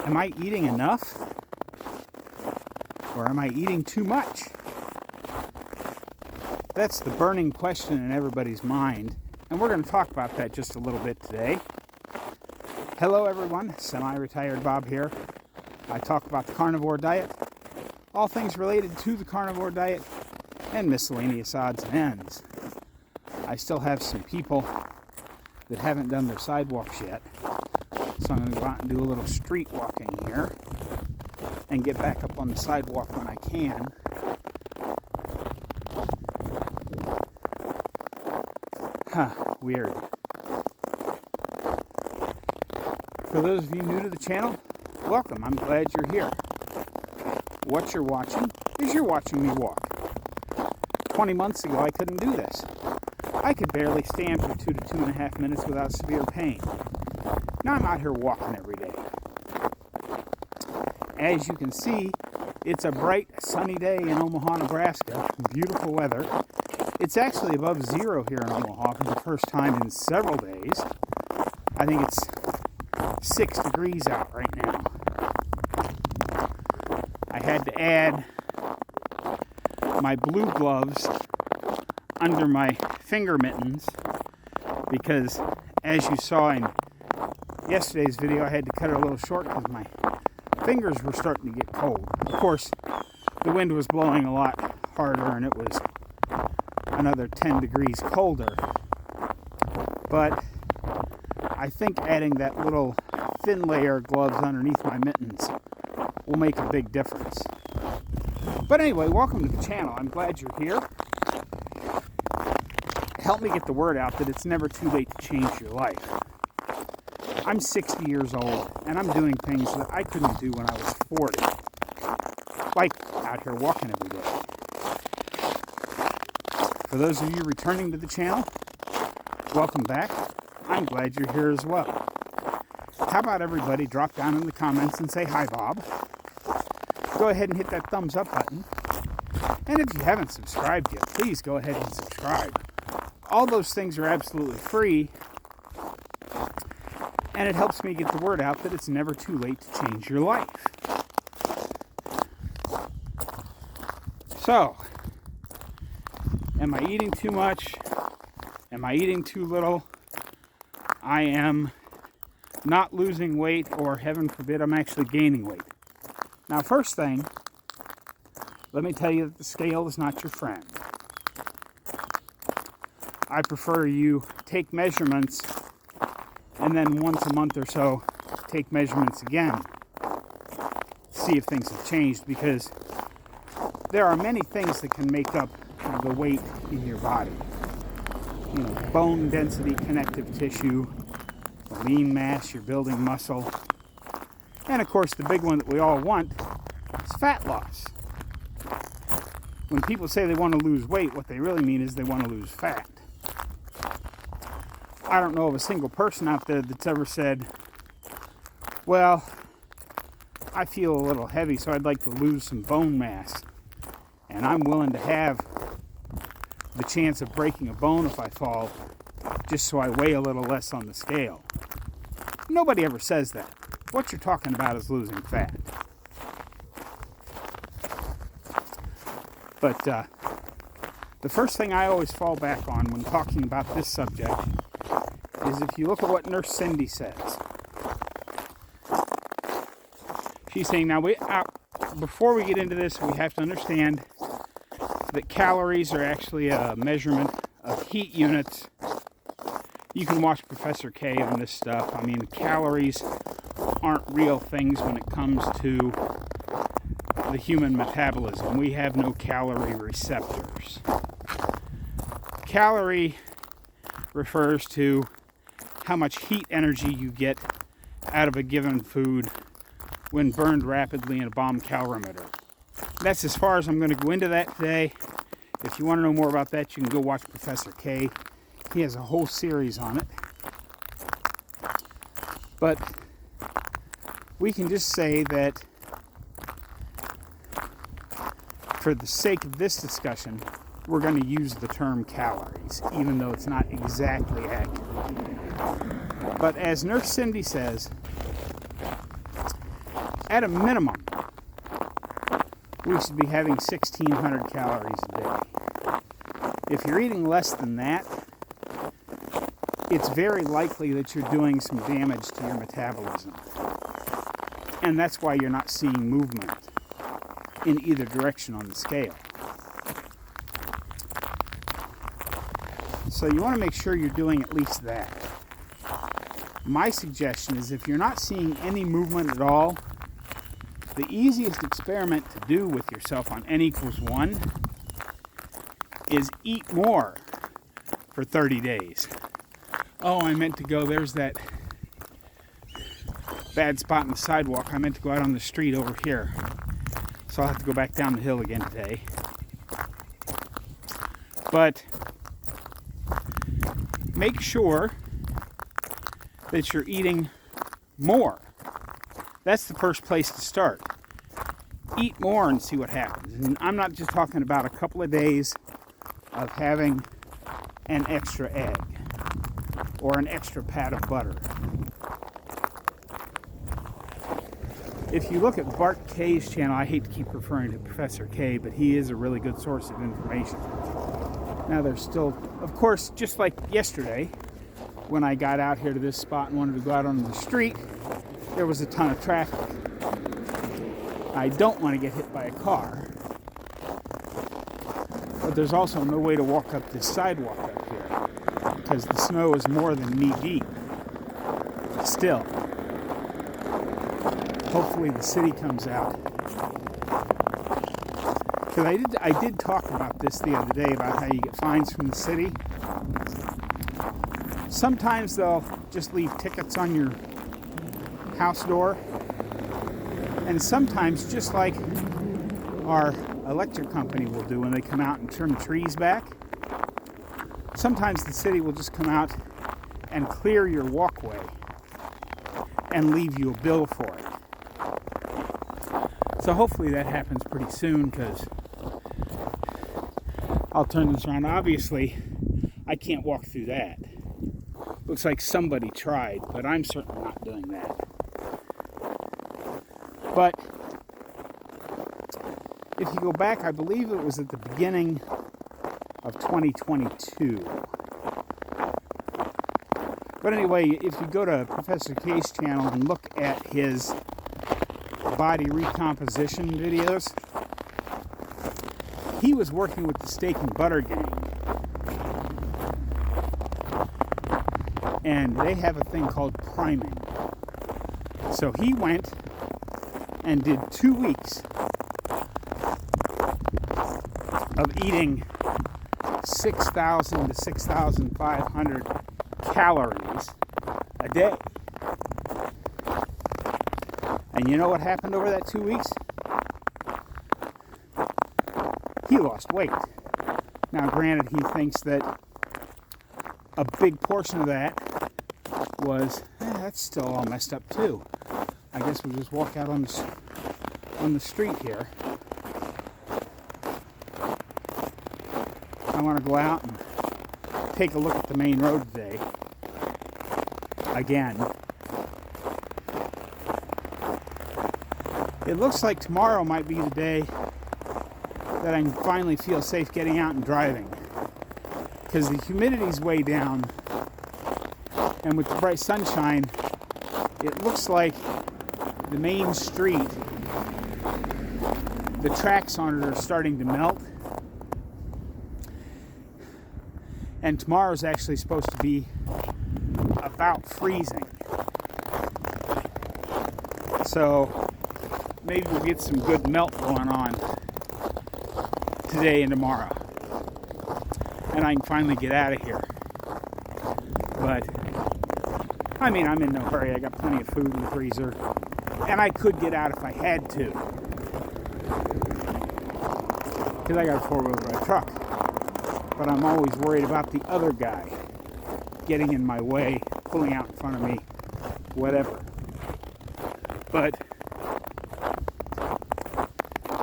Am I eating enough? Or am I eating too much? That's the burning question in everybody's mind, and we're going to talk about that just a little bit today. Hello everyone, SemiRetiredBob here. I talk about the carnivore diet, all things related to the carnivore diet, and miscellaneous odds and ends. I still have some people that haven't done their sidewalks yet, so I'm going to go out and do a little street walking here and get back up on the sidewalk when I can. Weird. For those of you new to the channel, welcome. I'm glad you're here. What you're watching is you're watching me walk. 20 months ago, I couldn't do this. I could barely stand for 2 to 2.5 minutes without severe pain. Now I'm out here walking every day. As you can see, it's a bright, sunny day in Omaha, Nebraska. Beautiful weather. It's actually above zero here in Omaha for the first time in several days. I think it's 6 degrees out right now. I had to add my blue gloves under my finger mittens because, as you saw in yesterday's video, I had to cut it a little short because my fingers were starting to get cold. Of course, the wind was blowing a lot harder and it was another 10 degrees colder. But I think adding that little thin layer of gloves underneath my mittens will make a big difference. But anyway, welcome to the channel. I'm glad you're here. Help me get the word out that it's never too late to change your life. I'm 60 years old, and I'm doing things that I couldn't do when I was 40. Like out here walking every day. For those of you returning to the channel, welcome back. I'm glad you're here as well. How about everybody drop down in the comments and say, "Hi, Bob." Go ahead and hit that thumbs up button. And if you haven't subscribed yet, please go ahead and subscribe. All those things are absolutely free. And it helps me get the word out that it's never too late to change your life. So, am I eating too much? Am I eating too little? I am not losing weight, or heaven forbid, I'm actually gaining weight. Now, first thing, let me tell you that the scale is not your friend. I prefer you take measurements and then once a month or so take measurements again, see if things have changed, because there are many things that can make up the weight in your body. You know, bone density, connective tissue, lean mass, you're building muscle, and of course the big one that we all want is fat loss. When people say they want to lose weight, what they really mean is they want to lose fat. I don't know of a single person out there that's ever said, well, I feel a little heavy, so I'd like to lose some bone mass, and I'm willing to have the chance of breaking a bone if I fall, just so I weigh a little less on the scale. Nobody ever says that. What you're talking about is losing fat. But the first thing I always fall back on when talking about this subject is if you look at what Nurse Cindy says. She's saying, now, before we get into this, we have to understand that calories are actually a measurement of heat units. You can watch Professor K on this stuff. I mean, calories aren't real things when it comes to the human metabolism. We have no calorie receptors. Calorie refers to how much heat energy you get out of a given food when burned rapidly in a bomb calorimeter. That's as far as I'm going to go into that today. If you want to know more about that, you can go watch Professor K. He has a whole series on it. But we can just say that for the sake of this discussion, we're going to use the term calories, even though it's not exactly accurate. But as Nurse Cindy says, at a minimum, we should be having 1,600 calories a day. If you're eating less than that, it's very likely that you're doing some damage to your metabolism. And that's why you're not seeing movement in either direction on the scale. So you want to make sure you're doing at least that. My suggestion is if you're not seeing any movement at all, the easiest experiment to do with yourself on N equals 1 is eat more for 30 days. Oh, I meant to go, there's that bad spot in the sidewalk. I meant to go out on the street over here. So I'll have to go back down the hill again today. But make sure that you're eating more. That's the first place to start. Eat more and see what happens. And I'm not just talking about a couple of days of having an extra egg or an extra pat of butter. If you look at Bart K's channel, I hate to keep referring to Professor K, but he is a really good source of information. Now there's still, of course, just like yesterday, when I got out here to this spot and wanted to go out on the street, there was a ton of traffic. I don't want to get hit by a car, but there's also no way to walk up this sidewalk up here because the snow is more than knee deep. Still, hopefully the city comes out. Because I did talk about this the other day about how you get fines from the city. Sometimes they'll just leave tickets on your house door. And sometimes, just like our electric company will do when they come out and trim trees back, sometimes the city will just come out and clear your walkway and leave you a bill for it. So hopefully that happens pretty soon, because I'll turn this around. Obviously, I can't walk through that. Looks like somebody tried, but I'm certainly not doing that. But if you go back, I believe it was at the beginning of 2022. But anyway, if you go to Professor K's channel and look at his body recomposition videos, he was working with the steak and butter gang. And they have a thing called priming. So he went and did 2 weeks of eating 6,000 to 6,500 calories a day. And you know what happened over that 2 weeks? He lost weight. Now, granted, he thinks that a big portion of that was, that's still all messed up too. I guess we'll just walk out on the street here. I want to go out and take a look at the main road today. Again. It looks like tomorrow might be the day that I can finally feel safe getting out and driving. Because the humidity's way down, and with the bright sunshine, it looks like the main street, the tracks on it are starting to melt. And tomorrow's actually supposed to be about freezing. So maybe we'll get some good melt going on today and tomorrow. And I can finally get out of here. But, I mean, I'm in no hurry. I got plenty of food in the freezer. And I could get out if I had to. Because I got a four-wheel drive truck. But I'm always worried about the other guy getting in my way, pulling out in front of me, whatever. But,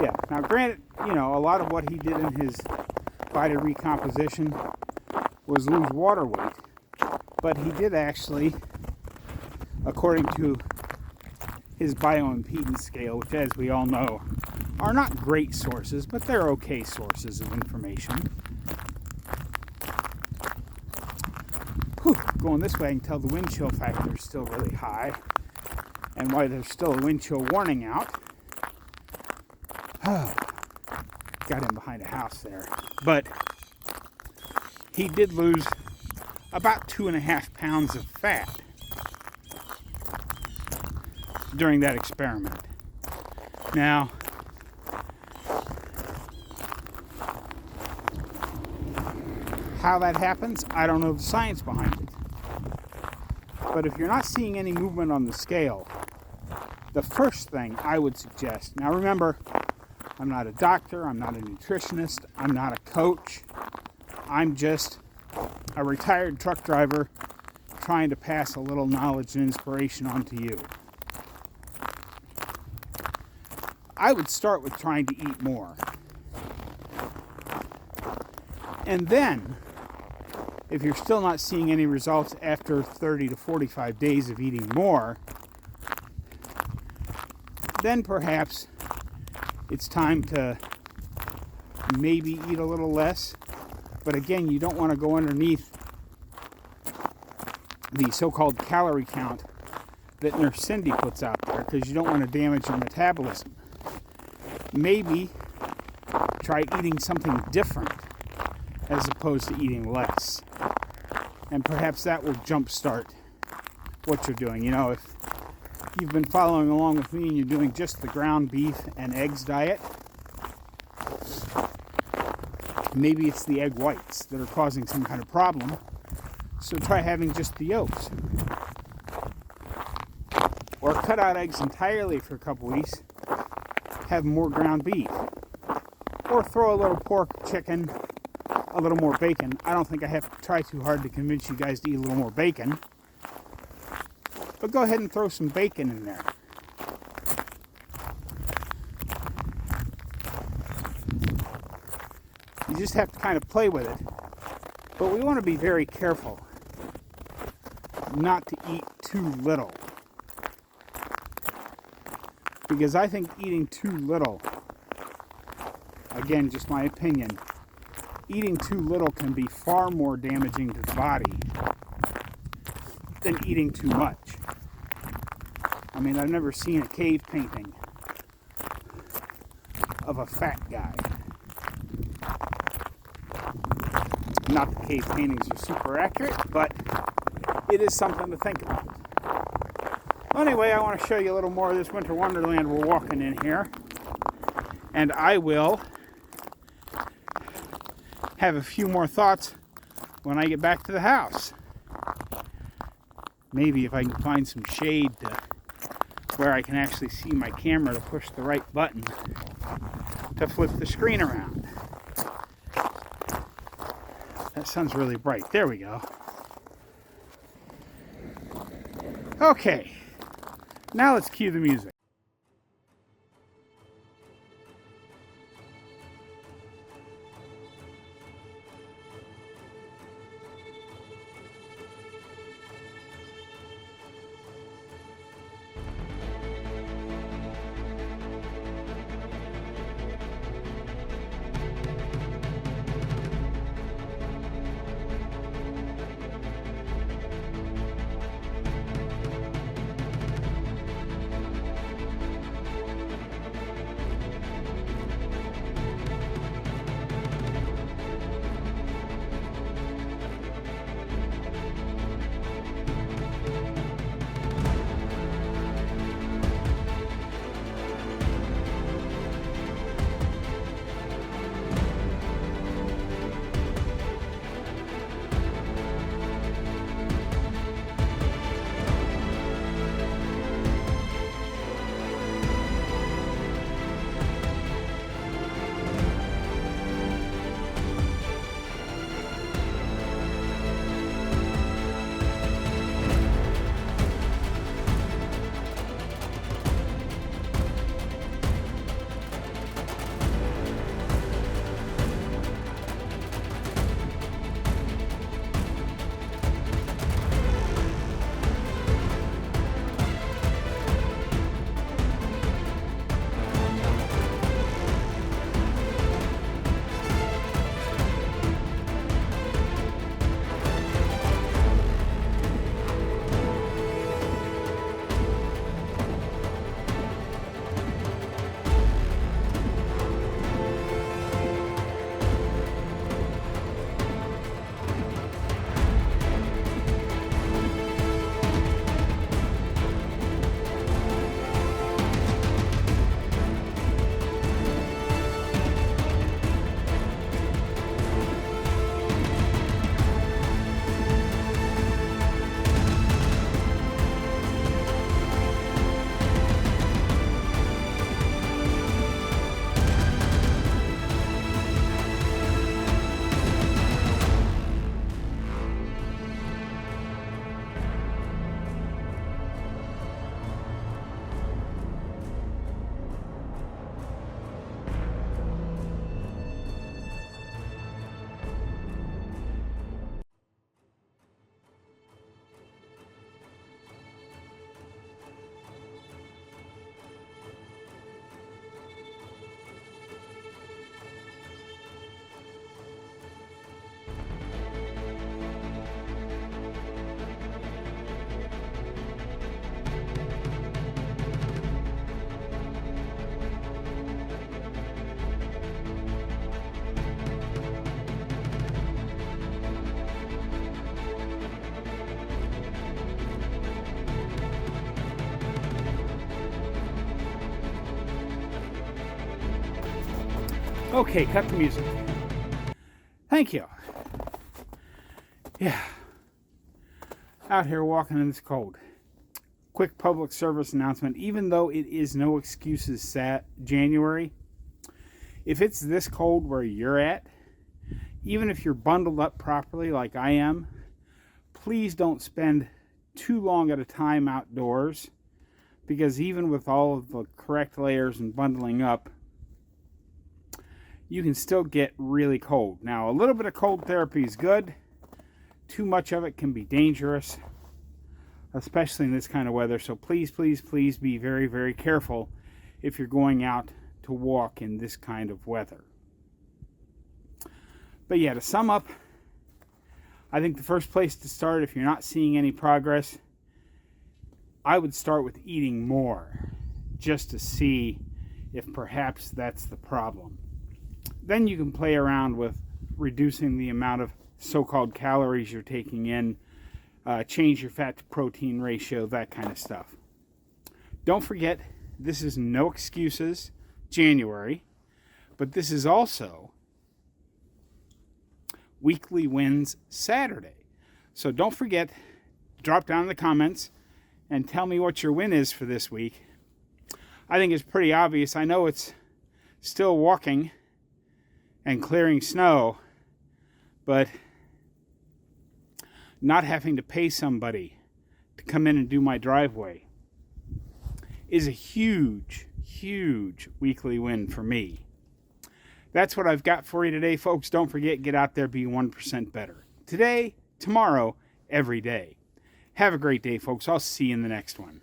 yeah. Now, granted, you know, a lot of what he did in his body recomposition was lose water weight. But he did actually, according to his bioimpedance scale, which, as we all know, are not great sources, but they're okay sources of information. Whew, going this way, I can tell the wind chill factor is still really high, and why there's still a wind chill warning out. Got him behind a house there. But he did lose about 2.5 pounds of fat during that experiment. Now, how that happens, I don't know the science behind it. But if you're not seeing any movement on the scale, the first thing I would suggest, now remember, I'm not a doctor, I'm not a nutritionist, I'm not a coach, I'm just a retired truck driver trying to pass a little knowledge and inspiration on to you. I would start with trying to eat more. And then, if you're still not seeing any results after 30 to 45 days of eating more, then perhaps it's time to maybe eat a little less. But again, you don't want to go underneath the so-called calorie count that Nurse Cindy puts out there, because you don't want to damage your metabolism. Maybe try eating something different as opposed to eating less. And perhaps that will jumpstart what you're doing. You know, if you've been following along with me and you're doing just the ground beef and eggs diet, maybe it's the egg whites that are causing some kind of problem. So try having just the yolks. Or cut out eggs entirely for a couple weeks. Have more ground beef. Or throw a little pork, chicken, a little more bacon. I don't think I have to try too hard to convince you guys to eat a little more bacon. But go ahead and throw some bacon in there. You just have to kind of play with it. But we want to be very careful not to eat too little. Because I think eating too little, again, just my opinion, eating too little can be far more damaging to the body than eating too much. I mean, I've never seen a cave painting of a fat guy. Not that cave paintings are super accurate, but it is something to think about. Anyway, I want to show you a little more of this winter wonderland we're walking in here. And I will have a few more thoughts when I get back to the house. Maybe if I can find some shade to where I can actually see my camera to push the right button to flip the screen around. That sun's really bright. There we go. Okay. Now let's cue the music. Okay, cut the music. Thank you. Yeah. Out here walking in this cold. Quick public service announcement. Even though it is no excuses January, if it's this cold where you're at, even if you're bundled up properly like I am, please don't spend too long at a time outdoors, because even with all of the correct layers and bundling up, you can still get really cold. Now, a little bit of cold therapy is good. Too much of it can be dangerous, especially in this kind of weather. So please, please, please be very, very careful if you're going out to walk in this kind of weather. But yeah, to sum up, I think the first place to start, if you're not seeing any progress, I would start with eating more, just to see if perhaps that's the problem. Then you can play around with reducing the amount of so-called calories you're taking in, change your fat to protein ratio, that kind of stuff. Don't forget, this is no excuses January, but this is also Weekly Wins Saturday. So don't forget, drop down in the comments and tell me what your win is for this week. I think it's pretty obvious. I know it's still walking and clearing snow, but not having to pay somebody to come in and do my driveway is a huge, huge weekly win for me. That's what I've got for you today, folks. Don't forget, get out there, be 1% better. Today, tomorrow, every day. Have a great day, folks. I'll see you in the next one.